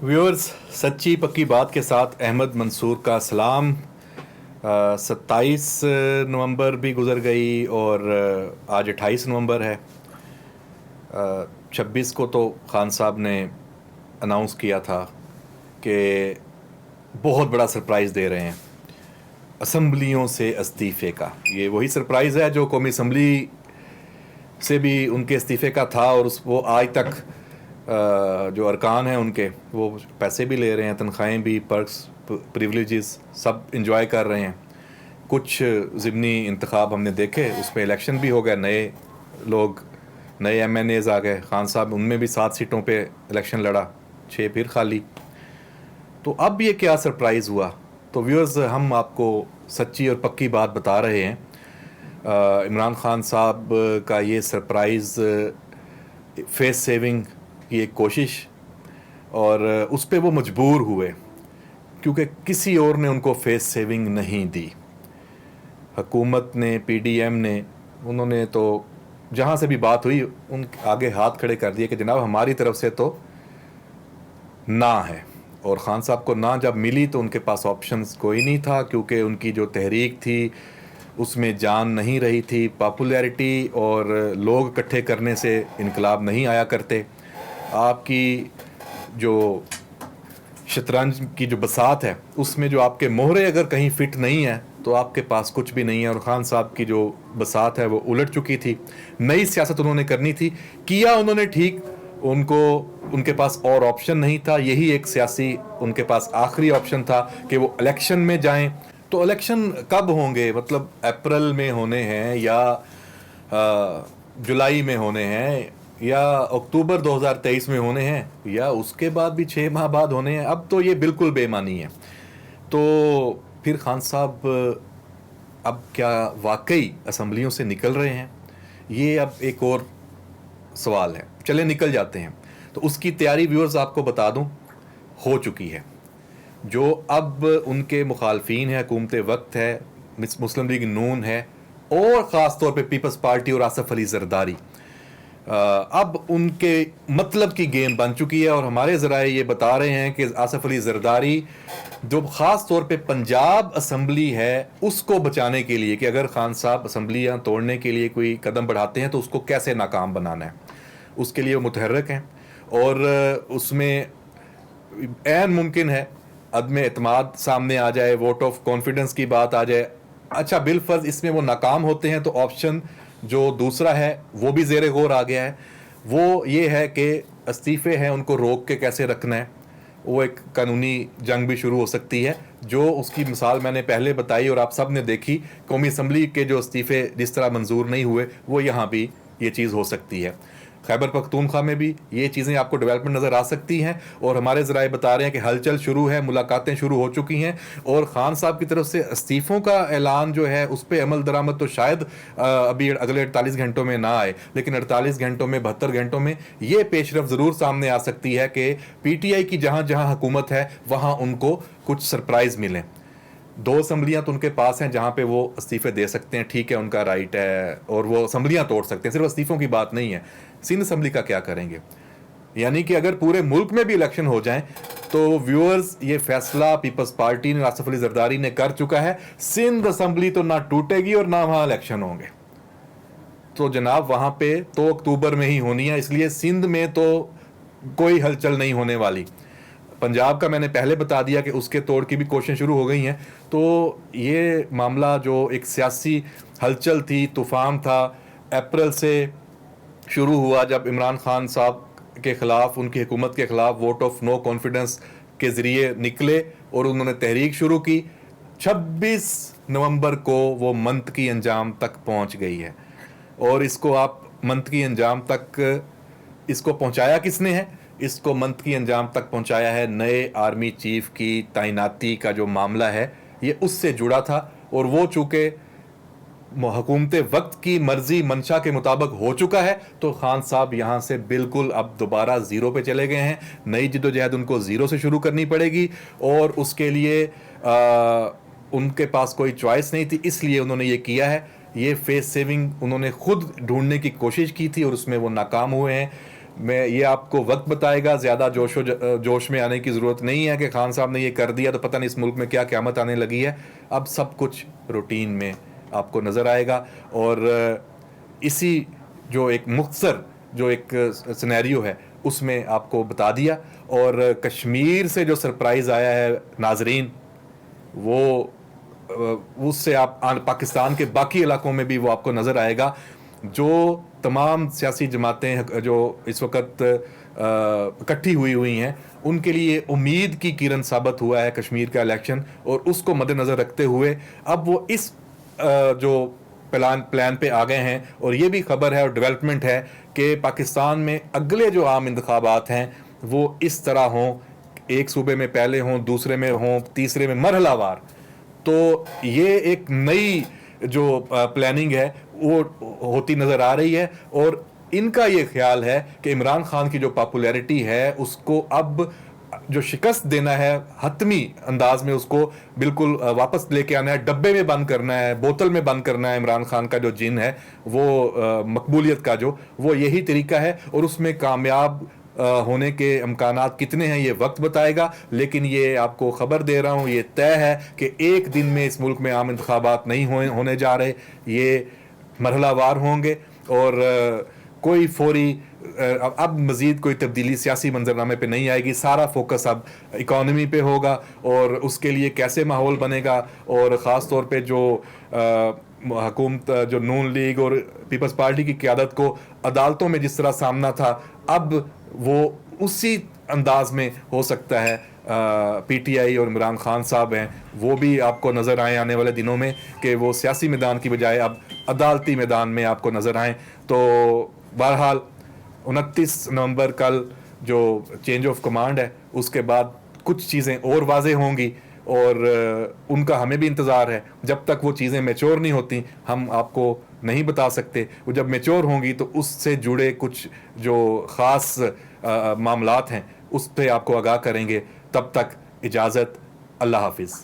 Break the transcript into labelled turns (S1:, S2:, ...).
S1: Viewers, सच्ची पक्की बात के साथ अहमद मंसूर का सलाम। 27 नवंबर भी गुज़र गई और आज 28 नवंबर है। 26 को तो खान साहब ने अनाउंस किया था कि बहुत बड़ा सरप्राइज़ दे रहे हैं असम्बलियों से इस्तीफ़े का। ये वही सरप्राइज़ है जो कौमी असम्बली से भी उनके इस्तीफ़े का था, और वो आज तक जो अरकान हैं उनके वो पैसे भी ले रहे हैं, तनख्वाहें भी, पर्क्स, प्रिविलेजेस सब इंजॉय कर रहे हैं। कुछ ज़िमनी इंतखाब हमने देखे, उसमें इलेक्शन भी हो गया, नए लोग, नए MNAs आ गए। खान साहब उनमें भी 7 सीटों पे इलेक्शन लड़ा, 6 फिर खाली। तो अब ये क्या सरप्राइज़ हुआ? तो व्यूअर्स, हम आपको सच्ची और पक्की बात बता रहे हैं। इमरान खान साहब का ये सरप्राइज़ फेस सेविंग की एक कोशिश, और उस पे वो मजबूर हुए क्योंकि किसी और ने उनको फेस सेविंग नहीं दी। हुकूमत ने, PDM ने, उन्होंने तो जहाँ से भी बात हुई उन आगे हाथ खड़े कर दिए कि जनाब हमारी तरफ से तो ना है। और ख़ान साहब को ना जब मिली तो उनके पास ऑप्शंस कोई नहीं था, क्योंकि उनकी जो तहरीक थी उसमें जान नहीं रही थी। पॉपुलैरिटी और लोग इकट्ठे करने से इनकलाब नहीं आया करते। आपकी जो शतरंज की जो बसात है उसमें जो आपके मोहरे अगर कहीं फिट नहीं है तो आपके पास कुछ भी नहीं है। और ख़ान साहब की जो बसात है वो उलट चुकी थी। नई सियासत उन्होंने करनी थी, किया उन्होंने ठीक, उनको उनके पास और ऑप्शन नहीं था। यही एक सियासी उनके पास आखिरी ऑप्शन था कि वो इलेक्शन में जाएं। तो इलेक्शन कब होंगे? मतलब अप्रैल में होने हैं या जुलाई में होने हैं या अक्टूबर 2023 में होने हैं या उसके बाद भी 6 माह बाद होने हैं? अब तो ये बिल्कुल बेमानी है। तो फिर खान साहब अब क्या वाकई असम्बलियों से निकल रहे हैं? ये अब एक और सवाल है। चले निकल जाते हैं। तो उसकी तैयारी व्यूअर्स आपको बता दूं हो चुकी है। जो अब उनके मुखालफीन है, हुकूमत वक्त है, मुस्लिम लीग नून है, और ख़ास तौर पे पीपल्स पार्टी और आसफ अली जरदारी, अब उनके मतलब की गेम बन चुकी है। और हमारे ज़राए ये बता रहे हैं कि आसफ अली जरदारी जो ख़ास तौर पे पंजाब असम्बली है उसको बचाने के लिए, कि अगर खान साहब असम्बलियाँ तोड़ने के लिए कोई कदम बढ़ाते हैं तो उसको कैसे नाकाम बनाना है, उसके लिए वो मुतहर्रिक हैं। और उसमें ऐन मुमकिन है अदम एतमाद सामने आ जाए, वोट ऑफ कॉन्फिडेंस की बात आ जाए। अच्छा, बिलफर्ज इसमें वो नाकाम होते हैं तो ऑप्शन जो दूसरा है वो भी ज़ेरे गौर आ गया है। वो ये है कि इस्तीफ़े हैं उनको रोक के कैसे रखना है। वो एक कानूनी जंग भी शुरू हो सकती है, जो उसकी मिसाल मैंने पहले बताई और आप सब ने देखी। कौमी असम्बली के जो इस्तीफ़े जिस तरह मंजूर नहीं हुए, वो यहाँ भी ये चीज़ हो सकती है। खैबर पख्तूनख्वा में भी ये चीज़ें आपको डेवलपमेंट नज़र आ सकती हैं। और हमारे ज़राए बता रहे हैं कि हलचल शुरू है, मुलाकातें शुरू हो चुकी हैं, और ख़ान साहब की तरफ से इस्तीफ़ों का ऐलान जो है उस पर अमल दरामद तो शायद अभी अगले 48 घंटों में ना आए, लेकिन 48 घंटों में, 72 घंटों में ये पेशरफ ज़रूर सामने आ सकती है कि PTI की जहाँ जहाँ हुकूमत है वहाँ उनको कुछ सरप्राइज़ मिलें। 2 असम्बलियाँ तो उनके पास हैं जहाँ पे वो इस्तीफ़े दे सकते हैं, ठीक है, उनका राइट है, और वो असम्बलियाँ तोड़ सकते हैं। सिर्फ इस्तीफ़ों की बात नहीं है। सिंध असम्बली का क्या करेंगे? यानी कि अगर पूरे मुल्क में भी इलेक्शन हो जाएं तो व्यूअर्स, ये फैसला पीपल्स पार्टी ने, आसफ अली जरदारी ने कर चुका है। सिंध असम्बली तो ना टूटेगी और ना वहाँ इलेक्शन होंगे। तो जनाब वहाँ पे तो अक्टूबर में ही होनी है, इसलिए सिंध में तो कोई हलचल नहीं होने वाली। पंजाब का मैंने पहले बता दिया कि उसके तोड़ की भी कोशिशें शुरू हो गई हैं। तो ये मामला जो एक सियासी हलचल थी, तूफ़ान था, अप्रैल से शुरू हुआ जब इमरान खान साहब के ख़िलाफ़, उनकी हुकूमत के ख़िलाफ़ वोट ऑफ नो कॉन्फिडेंस के ज़रिए निकले और उन्होंने तहरीक शुरू की। 26 नवंबर को वो मंतकी अंजाम तक पहुंच गई है। और इसको आप मंतकी अंजाम तक, इसको पहुंचाया किसने है? इसको मंतकी अंजाम तक पहुंचाया है नए आर्मी चीफ की तैनाती का जो मामला है, ये उससे जुड़ा था। और वो चूँकि हुकूमत वक्त की मर्जी मंशा के मुताबिक हो चुका है, तो खान साहब यहाँ से बिल्कुल अब दोबारा ज़ीरो पे चले गए हैं। नई जिद्दोजहद उनको ज़ीरो से शुरू करनी पड़ेगी, और उसके लिए उनके पास कोई चॉइस नहीं थी, इसलिए उन्होंने ये किया है। ये फेस सेविंग उन्होंने खुद ढूंढने की कोशिश की थी और उसमें वो नाकाम हुए हैं। میں یہ آپ کو وقت بتائے گا. زیادہ جوش میں آنے کی ضرورت نہیں ہے کہ خان صاحب نے یہ کر دیا تو پتہ نہیں اس ملک میں کیا قیامت آنے لگی ہے. اب سب کچھ روٹین میں آپ کو نظر آئے گا, اور اسی جو ایک مختصر جو ایک سینیریو ہے اس میں آپ کو بتا دیا. اور کشمیر سے جو سرپرائز آیا ہے ناظرین, وہ اس سے آپ پاکستان کے باقی علاقوں میں بھی وہ آپ کو نظر آئے گا. جو تمام سیاسی جماعتیں جو اس وقت اکٹھی ہوئی ہیں, ان کے لیے امید کی کرن ثابت ہوا ہے کشمیر کا الیکشن, اور اس کو مد نظر رکھتے ہوئے اب وہ اس جو پلان پہ آ گئے ہیں. اور یہ بھی خبر ہے اور ڈیولپمنٹ ہے کہ پاکستان میں اگلے جو عام انتخابات ہیں وہ اس طرح ہوں, ایک صوبے میں پہلے ہوں, دوسرے میں ہوں, تیسرے میں مرحلہ وار. تو یہ ایک نئی جو پلاننگ ہے وہ ہوتی نظر آ رہی ہے. اور ان کا یہ خیال ہے کہ عمران خان کی جو پاپولیرٹی ہے اس کو اب جو شکست دینا ہے, حتمی انداز میں اس کو بالکل واپس لے کے آنا ہے, ڈبے میں بند کرنا ہے, بوتل میں بند کرنا ہے. عمران خان کا جو جن ہے وہ مقبولیت کا وہ یہی طریقہ ہے. اور اس میں کامیاب ہونے کے امکانات کتنے ہیں یہ وقت بتائے گا, لیکن یہ آپ کو خبر دے رہا ہوں, یہ طے ہے کہ ایک دن میں اس ملک میں عام انتخابات نہیں ہونے جا رہے, یہ مرحلہ وار ہوں گے. اور کوئی فوری اب مزید کوئی تبدیلی سیاسی منظرنامے پہ نہیں آئے گی. سارا فوکس اب اکانومی پہ ہوگا, اور اس کے لیے کیسے ماحول بنے گا, اور خاص طور پہ جو حکومت جو نون لیگ اور پیپلز پارٹی کی قیادت کو عدالتوں میں جس طرح سامنا تھا, اب وہ اسی انداز میں ہو سکتا ہے. پی ٹی آئی اور عمران خان صاحب ہیں وہ بھی آپ کو نظر آئیں آنے والے دنوں میں, کہ وہ سیاسی میدان کی بجائے اب عدالتی میدان میں آپ کو نظر آئیں. تو بہرحال 29 نومبر کل جو چینج آف کمانڈ ہے اس کے بعد کچھ چیزیں اور واضح ہوں گی, اور ان کا ہمیں بھی انتظار ہے. جب تک وہ چیزیں میچور نہیں ہوتی ہم آپ کو نہیں بتا سکتے. وہ جب میچور ہوں گی تو اس سے جڑے کچھ جو خاص معاملات ہیں اس پہ آپ کو آگاہ کریں گے. تب تک اجازت, اللہ حافظ.